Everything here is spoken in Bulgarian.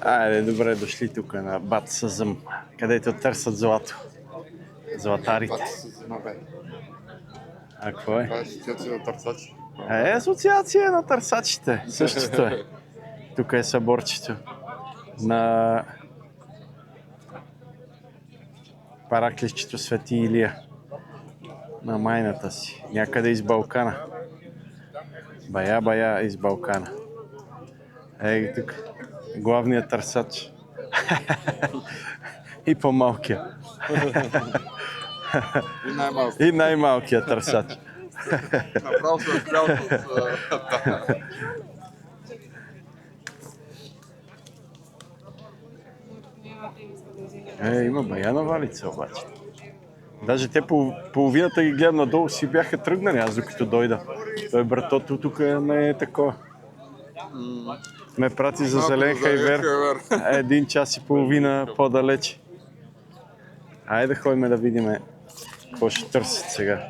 Айде, добре дошли тук на Бат Съзъм, където търсят злато. Златарите. А какво е? Това е асоциация на търсачи. Асоциация на търсачите. Същото е. Тук е съборчето на параклисчето Свети Илия. На майната си. Някъде из Балкана. Бая из Балкана. Ей тук. Главният търсач. И по-малкия. И най-малко. И най-малкият търсач. Направо се разпрял с... Има баяна валица обаче. Даже те половината ги гледам надолу си бяха тръгнали, аз докато дойда. Той братото тук не е такова. Ме прати за зелен хайвер. 1 час и половина по-далече. Айде ходим да видим какво ще търсят сега.